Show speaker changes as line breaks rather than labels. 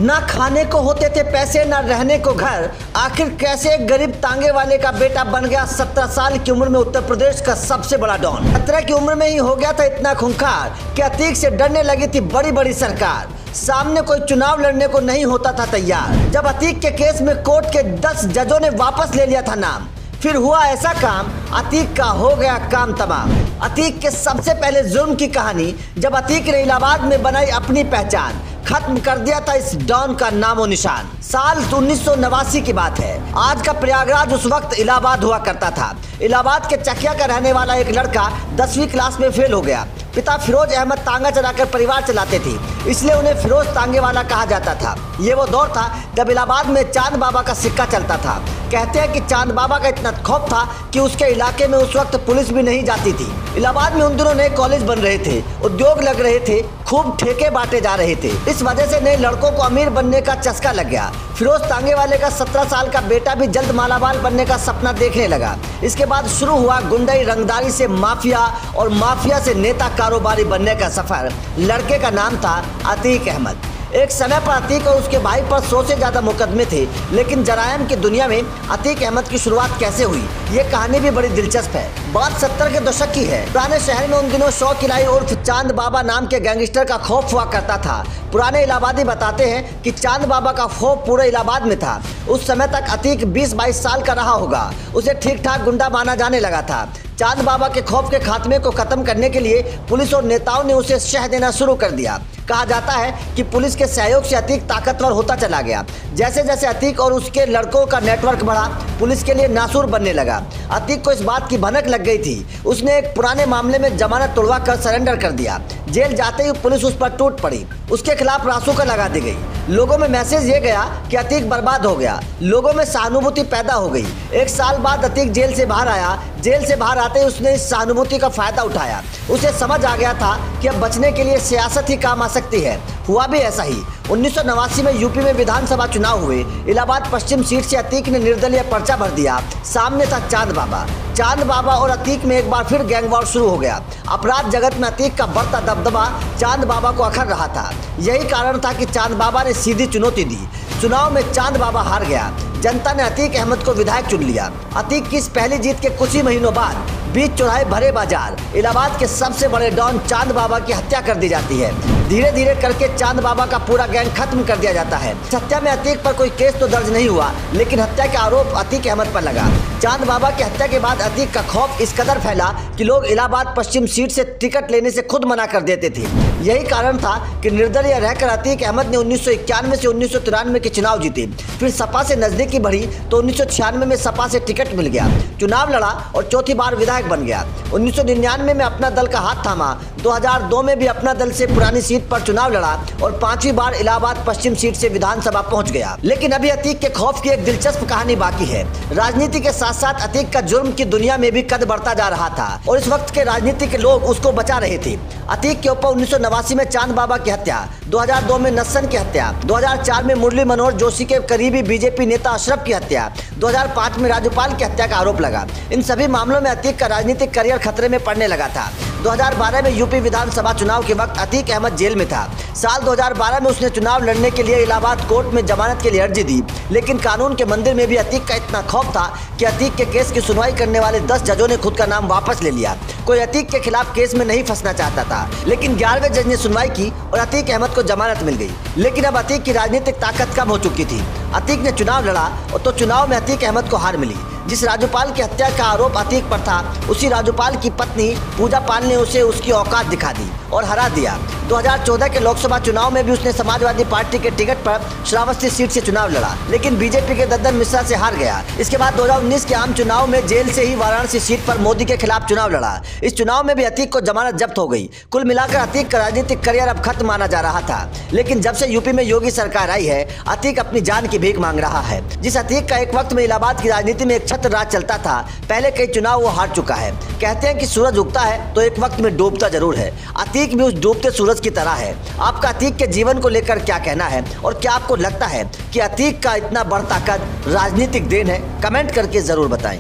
ना खाने को होते थे पैसे, ना रहने को घर। आखिर कैसे एक गरीब तांगे वाले का बेटा बन गया 17 साल की उम्र में उत्तर प्रदेश का सबसे बड़ा डॉन। 17 की उम्र में ही हो गया था इतना खूंखार कि अतीक से डरने लगी थी बड़ी बड़ी सरकार। सामने कोई चुनाव लड़ने को नहीं होता था तैयार। जब अतीक के केस में कोर्ट के 10 जजों ने वापस ले लिया था नाम, फिर हुआ ऐसा काम, अतीक का हो गया काम तमाम। अतीक के सबसे पहले जुर्म की कहानी, जब अतीक ने इलाहाबाद में बनाई अपनी पहचान, खत्म कर दिया था इस डॉन का नामो निशान। साल 1989 की बात है। आज का प्रयागराज उस वक्त इलाहाबाद हुआ करता था। इलाहाबाद के चकिया का रहने वाला एक लड़का 10वीं क्लास में फेल हो गया। पिता फिरोज अहमद तांगा चलाकर परिवार चलाते थे, इसलिए उन्हें फिरोज तांगे वाला कहा जाता था। ये वो दौर था जब इलाहाबाद में चांद बाबा का सिक्का चलता था। कहते हैं कि चांद बाबा का इतना खौफ था कि उसके इलाके में उस वक्त पुलिस भी नहीं जाती थी। इलाहाबाद में उन दिनों नए कॉलेज बन रहे थे, उद्योग लग रहे थे, खूब ठेके बांटे जा रहे थे। इस वजह से नए लड़कों को अमीर बनने का चस्का लग गया। फिरोज तांगे वाले का 17 साल का बेटा भी जल्द मालामाल बनने का सपना देखने लगा। इसके बाद शुरू हुआ गुंडाई रंगदारी से माफिया और माफिया से नेता कारोबारी बनने का सफर। लड़के का नाम था अतीक अहमद। एक समय पर अतीक और उसके भाई पर 100 से ज्यादा मुकदमे थे, लेकिन जरायम की दुनिया में अतीक अहमद की शुरुआत कैसे हुई, ये कहानी भी बड़ी दिलचस्प है। बात 70 के दशक की है। पुराने शहर में उन दिनों शौक किलाई उर्फ चांद बाबा नाम के गैंगस्टर का खौफ हुआ करता था। पुराने इलाहाबादी बताते हैं कि चांद बाबा का खौफ पूरे इलाहाबाद में था। उस समय तक अतीक 20-22 साल का रहा होगा। उसे ठीक ठाक गुंडा माना जाने लगा था। चांद बाबा के खौफ के खात्मे को खत्म करने के लिए पुलिस और नेताओं ने उसे शह देना शुरू कर दिया। कहा जाता है कि पुलिस के सहयोग से अतीक ताकतवर होता चला गया। जैसे जैसे अतीक और उसके लड़कों का नेटवर्क बढ़ा, पुलिस के लिए नासूर बनने लगा। अतीक को इस बात की भनक लग गई थी। उसने एक पुराने मामले में जमानत तोड़वा कर सरेंडर कर दिया। जेल जाते ही पुलिस उस पर टूट पड़ी। उसके खिलाफ रासुका लगा दी गई। लोगों में मैसेज ये गया कि अतीक बर्बाद हो गया। लोगों में सहानुभूति पैदा हो गई। 1 साल बाद अतीक जेल से बाहर आया। जेल से बाहर आते ही उसने इस सहानुभूति का फायदा उठाया। उसे समझ आ गया था कि अब बचने के लिए सियासत ही काम आ सकती है। हुआ भी ऐसा ही। 1989 में यूपी में विधानसभा चुनाव हुए। इलाहाबाद पश्चिम सीट से अतीक ने निर्दलीय पर्चा भर दिया। सामने था चांद बाबा। चांद बाबा और अतीक में एक बार फिर गैंग वॉर शुरू हो गया। अपराध जगत में अतीक का बढ़ता दबदबा चांद बाबा को अखर रहा था। यही कारण था कि चांद बाबा ने सीधी चुनौती दी। चुनाव में चांद बाबा हार गया। जनता ने अतीक अहमद को विधायक चुन लिया। अतीक की इस पहली जीत के कुछ ही महीनों बाद बीच चौराहे भरे बाजार इलाहाबाद के सबसे बड़े डॉन चांद बाबा की हत्या कर दी जाती है। धीरे धीरे करके चांद बाबा का पूरा गैंग खत्म कर दिया जाता है। हत्या में अतीक पर कोई केस तो दर्ज नहीं हुआ, लेकिन हत्या का आरोप अतीक अहमद पर लगा। चांद बाबा की हत्या के बाद अतीक का खौफ इस कदर फैला कि लोग इलाहाबाद पश्चिम सीट से टिकट लेने से खुद मना कर देते थे। यही कारण था कि निर्दलीय रहकर अतीक अहमद ने 1991 से 1993 के चुनाव जीते। फिर सपा से नजदीकी बढ़ी तो 1996 में सपा से टिकट मिल गया। चुनाव लड़ा और चौथी बार विधायक बन गया। 1999 में अपना दल का हाथ थामा। 2002 में भी अपना दल से पुरानी सीट पर चुनाव लड़ा और 5वीं बार इलाहाबाद पश्चिम सीट से विधानसभा पहुंच गया। लेकिन अभी अतीक के खौफ की एक दिलचस्प कहानी बाकी है। राजनीति के साथ साथ अतीक का जुर्म की दुनिया में भी कद बढ़ता जा रहा था और इस वक्त के राजनीति के लोग उसको बचा रहे थे। अतीक के ऊपर 1989 में चांद बाबा की हत्या, 2002 में नस्सन की हत्या, 2004 में मुरली मनोहर जोशी के करीबी बीजेपी नेता अशरफ की हत्या, 2005 में राज्यपाल की हत्या का आरोप लगा। इन सभी मामलों में अतीक का राजनीतिक करियर खतरे में पड़ने लगा था। 2012 में यूपी विधानसभा चुनाव के वक्त अतीक अहमद जेल में था। साल 2012 में उसने चुनाव लड़ने के लिए इलाहाबाद कोर्ट में जमानत के लिए अर्जी दी, लेकिन कानून के मंदिर में भी अतीक का इतना खौफ था कि अतीक के केस की सुनवाई करने वाले 10 जजों ने खुद का नाम वापस ले लिया। कोई अतीक के खिलाफ केस में नहीं फंसना चाहता था, लेकिन 11वें जज ने सुनवाई की और अतीक अहमद को जमानत मिल गई। लेकिन अब अतीक की राजनीतिक ताकत कम हो चुकी थी। अतीक ने चुनाव लड़ा और तो चुनाव में अतीक अहमद को हार मिली। जिस राज्यपाल की हत्या का आरोप अतीक पर था, उसी राज्यपाल की पत्नी पूजा पाल ने उसे उसकी औकात दिखा दी और हरा दिया। 2014 के लोकसभा चुनाव में भी उसने समाजवादी पार्टी के टिकट पर श्रावस्ती सीट से चुनाव लड़ा, लेकिन बीजेपी के दद्दन मिश्रा से हार गया। इसके बाद 2019 के आम चुनाव में जेल से ही वाराणसी सीट पर मोदी के खिलाफ चुनाव लड़ा। इस चुनाव में भी अतीक को जमानत जब्त हो गई। कुल मिलाकर अतीक का राजनीतिक करियर अब खत्म माना जा रहा था। लेकिन जब से यूपी में योगी सरकार आई है, अतीक अपनी जान की भीख मांग रहा है। जिस अतीक का एक वक्त में इलाहाबाद की राजनीति में एक छत्र राज चलता था, पहले कई चुनाव वो हार चुका है। कहते हैं कि सूरज उगता है तो एक वक्त में डूबता जरूर है। अतीक भी उस डूबते सूरज की तरह है। आपका अतीक के जीवन को लेकर क्या कहना है और क्या आपको लगता है कि अतीक का इतना बढ़ता कद राजनीतिक देन है? कमेंट करके जरूर बताएं।